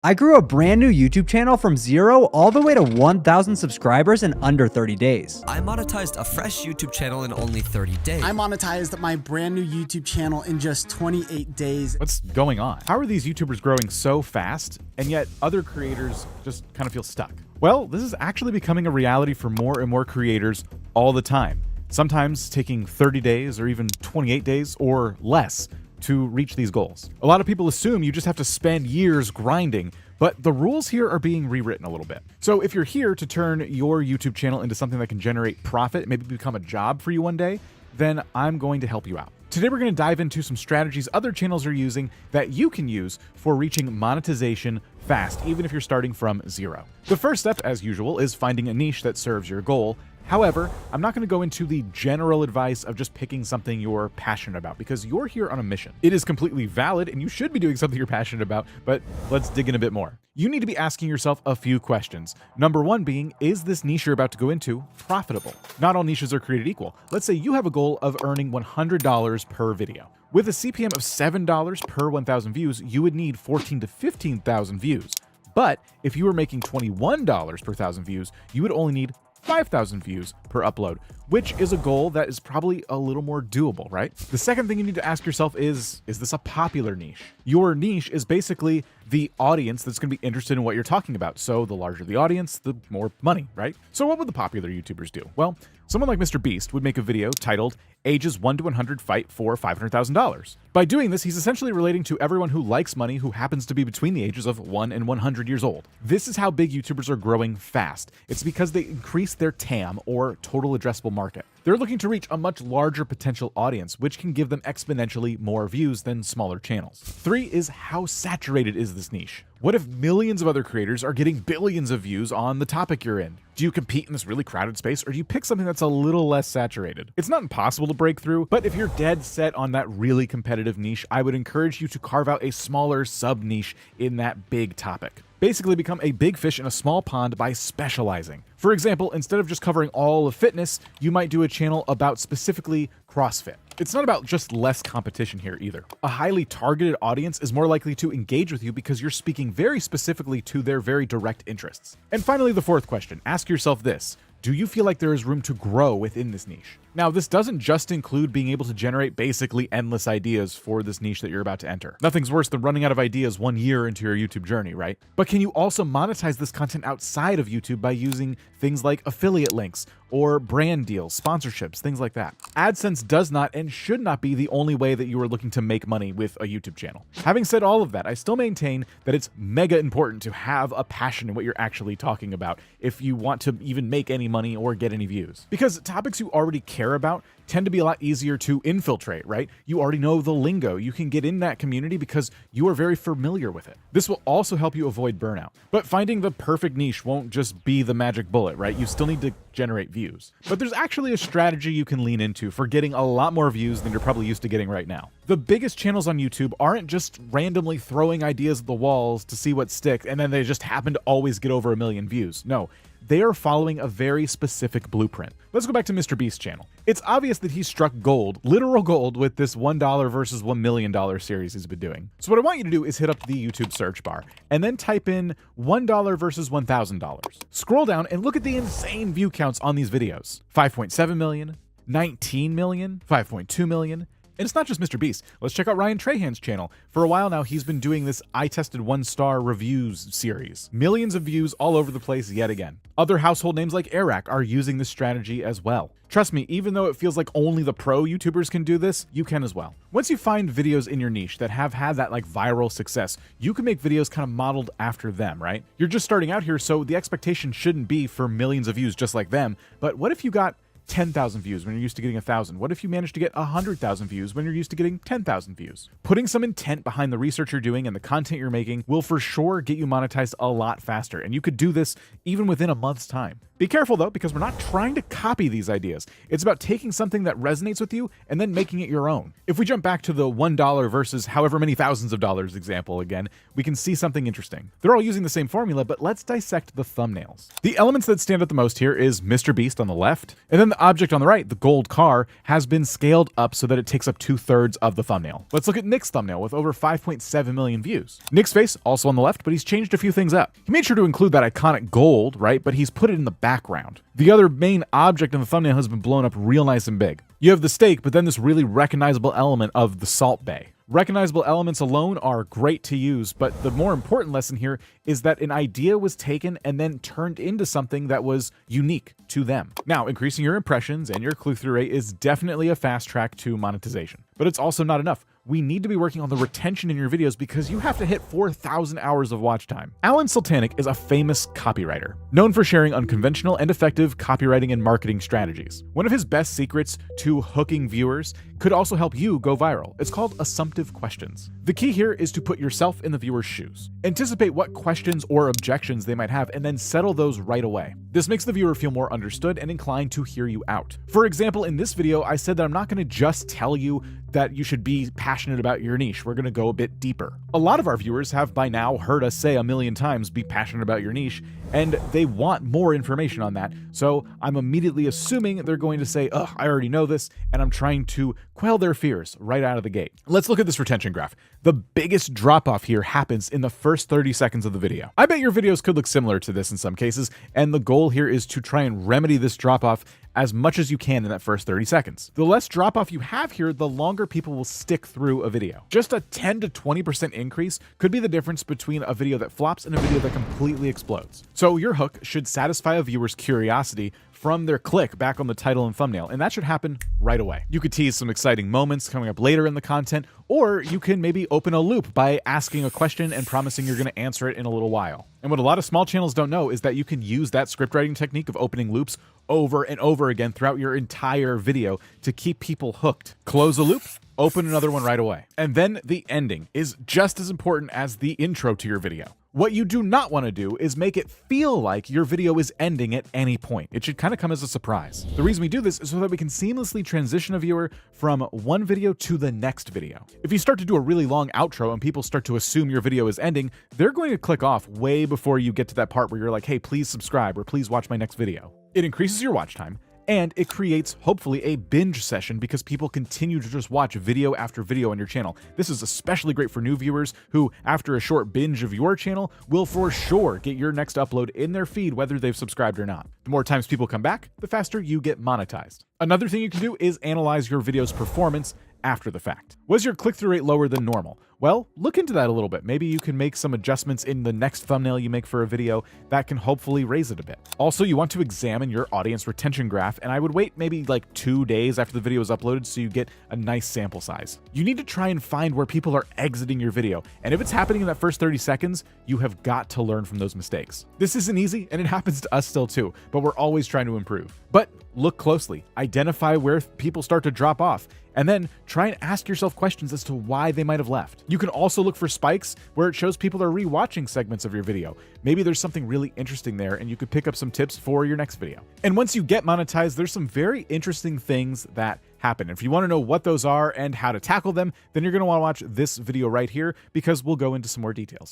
I grew a brand new YouTube channel from 0 all the way to 1,000 subscribers in under 30 days. I monetized a fresh YouTube channel in only 30 days. I monetized my brand new YouTube channel in just 28 days. What's going on? How are these YouTubers growing so fast, and yet other creators just kind of feel stuck? Well, this is actually becoming a reality for more and more creators all the time. Sometimes taking 30 days or even 28 days or less to reach these goals. A lot of people assume you just have to spend years grinding, but the rules here are being rewritten a little bit. So if you're here to turn your YouTube channel into something that can generate profit, maybe become a job for you one day, then I'm going to help you out. Today we're going to dive into some strategies other channels are using that you can use for reaching monetization fast, even if you're starting from 0. The first step, as usual, is finding a niche that serves your goal. However, I'm not going to go into the general advice of just picking something you're passionate about, because you're here on a mission. It is completely valid and you should be doing something you're passionate about, but let's dig in a bit more. You need to be asking yourself a few questions. Number one being, is this niche you're about to go into profitable? Not all niches are created equal. Let's say you have a goal of earning $100 per video. With a CPM of $7 per 1,000 views, you would need 14 to 15,000 views. But if you were making $21 per 1,000 views, you would only need 5,000 views per upload, which is a goal that is probably a little more doable, right? The second thing you need to ask yourself is this a popular niche? Your niche is basically the audience that's going to be interested in what you're talking about. So the larger the audience, the more money, right? So what would the popular YouTubers do? Well, someone like Mr. Beast would make a video titled Ages 1 to 100 Fight for $500,000. By doing this, he's essentially relating to everyone who likes money who happens to be between the ages of 1 and 100 years old. This is how big YouTubers are growing fast. It's because they increase their TAM, or total addressable market. They're looking to reach a much larger potential audience, which can give them exponentially more views than smaller channels. 3 is, how saturated is this niche? What if millions of other creators are getting billions of views on the topic you're in? Do you compete in this really crowded space, or do you pick something that's a little less saturated? It's not impossible to break through, but if you're dead set on that really competitive niche, I would encourage you to carve out a smaller sub-niche in that big topic. Basically become a big fish in a small pond by specializing. For example, instead of just covering all of fitness, you might do a channel about specifically CrossFit. It's not about just less competition here either. A highly targeted audience is more likely to engage with you because you're speaking very specifically to their very direct interests. And finally, the fourth question, ask yourself this: do you feel like there is room to grow within this niche? Now, this doesn't just include being able to generate basically endless ideas for this niche that you're about to enter. Nothing's worse than running out of ideas 1 year into your YouTube journey, right? But can you also monetize this content outside of YouTube by using things like affiliate links or brand deals, sponsorships, things like that? AdSense does not and should not be the only way that you are looking to make money with a YouTube channel. Having said all of that, I still maintain that it's mega important to have a passion in what you're actually talking about if you want to even make any money or get any views. Because topics you already care about tend to be a lot easier to infiltrate, right? You already know the lingo. You can get in that community because you are very familiar with it. This will also help you avoid burnout. But finding the perfect niche won't just be the magic bullet, right? You still need to generate views. But there's actually a strategy you can lean into for getting a lot more views than you're probably used to getting right now. The biggest channels on YouTube aren't just randomly throwing ideas at the walls to see what sticks, and then they just happen to always get over 1 million views. No. They are following a very specific blueprint. Let's go back to Mr. Beast's channel. It's obvious that he struck gold, literal gold, with this $1 versus $1 million series he's been doing. So what I want you to do is hit up the YouTube search bar and then type in $1 versus $1,000. Scroll down and look at the insane view counts on these videos. 5.7 million, 19 million, 5.2 million. And it's not just Mr. Beast. Let's check out Ryan Trahan's channel. For a while now, he's been doing this I Tested 1-star reviews series. Millions of views all over the place yet again. Other household names like Eric are using this strategy as well. Trust me, even though it feels like only the pro YouTubers can do this, you can as well. Once you find videos in your niche that have had that viral success, you can make videos kind of modeled after them, right? You're just starting out here, so the expectation shouldn't be for millions of views just like them. But what if you got 10,000 views when you're used to getting 1,000? What if you managed to get 100,000 views when you're used to getting 10,000 views? Putting some intent behind the research you're doing and the content you're making will for sure get you monetized a lot faster, and you could do this even within a month's time. Be careful though, because we're not trying to copy these ideas. It's about taking something that resonates with you and then making it your own. If we jump back to the $1 versus however many thousands of dollars example again, we can see something interesting. They're all using the same formula, but let's dissect the thumbnails. The elements that stand out the most here is Mr. Beast on the left, and then the object on the right, the gold car, has been scaled up so that it takes up 2/3 of the thumbnail. Let's look at Nick's thumbnail with over 5.7 million views. Nick's face also on the left, but he's changed a few things up. He made sure to include that iconic gold, right? But he's put it in the background. The other main object in the thumbnail has been blown up real nice and big. You have the steak, but then this really recognizable element of the Salt Bae. Recognizable elements alone are great to use, but the more important lesson here is that an idea was taken and then turned into something that was unique to them. Now, increasing your impressions and your click-through rate is definitely a fast track to monetization, but it's also not enough. We need to be working on the retention in your videos because you have to hit 4,000 hours of watch time. Alan Sultanic is a famous copywriter, known for sharing unconventional and effective copywriting and marketing strategies. One of his best secrets to hooking viewers could also help you go viral. It's called assumptive questions. The key here is to put yourself in the viewer's shoes. Anticipate what questions or objections they might have and then settle those right away. This makes the viewer feel more understood and inclined to hear you out. For example, in this video, I said that I'm not going to just tell you that you should be passionate about your niche. We're going to go a bit deeper. A lot of our viewers have by now heard us say a million times, be passionate about your niche, and they want more information on that. So I'm immediately assuming they're going to say, "Ugh, I already know this," and I'm trying to quell their fears right out of the gate. Let's look at this retention graph. The biggest drop off here happens in the first 30 seconds of the video. I bet your videos could look similar to this in some cases, and the goal here is to try and remedy this drop off as much as you can in that first 30 seconds. The less drop off you have here, the longer people will stick through a video. Just a 10 to 20% increase could be the difference between a video that flops and a video that completely explodes. So your hook should satisfy a viewer's curiosity from their click back on the title and thumbnail, and that should happen right away. You could tease some exciting moments coming up later in the content, or you can maybe open a loop by asking a question and promising you're going to answer it in a little while. And what a lot of small channels don't know is that you can use that script writing technique of opening loops over and over again throughout your entire video to keep people hooked. Close a loop, open another one right away. And then the ending is just as important as the intro to your video. What you do not want to do is make it feel like your video is ending at any point. It should kind of come as a surprise. The reason we do this is so that we can seamlessly transition a viewer from one video to the next video. If you start to do a really long outro and people start to assume your video is ending, they're going to click off way before you get to that part where you're like, "Hey, please subscribe," or "Please watch my next video." It increases your watch time, and it creates, hopefully, a binge session because people continue to just watch video after video on your channel. This is especially great for new viewers who, after a short binge of your channel, will for sure get your next upload in their feed whether they've subscribed or not. The more times people come back, the faster you get monetized. Another thing you can do is analyze your video's performance after the fact. Was your click-through rate lower than normal? Well, look into that a little bit. Maybe you can make some adjustments in the next thumbnail you make for a video that can hopefully raise it a bit. Also, you want to examine your audience retention graph, and I would wait maybe like 2 days after the video is uploaded so you get a nice sample size. You need to try and find where people are exiting your video, and if it's happening in that first 30 seconds, you have got to learn from those mistakes. This isn't easy, and it happens to us still too, but we're always trying to improve. But look closely, identify where people start to drop off, and then try and ask yourself questions as to why they might have left. You can also look for spikes where it shows people are rewatching segments of your video. Maybe there's something really interesting there and you could pick up some tips for your next video. And once you get monetized, there's some very interesting things that happen. If you want to know what those are and how to tackle them, then you're going to want to watch this video right here because we'll go into some more details.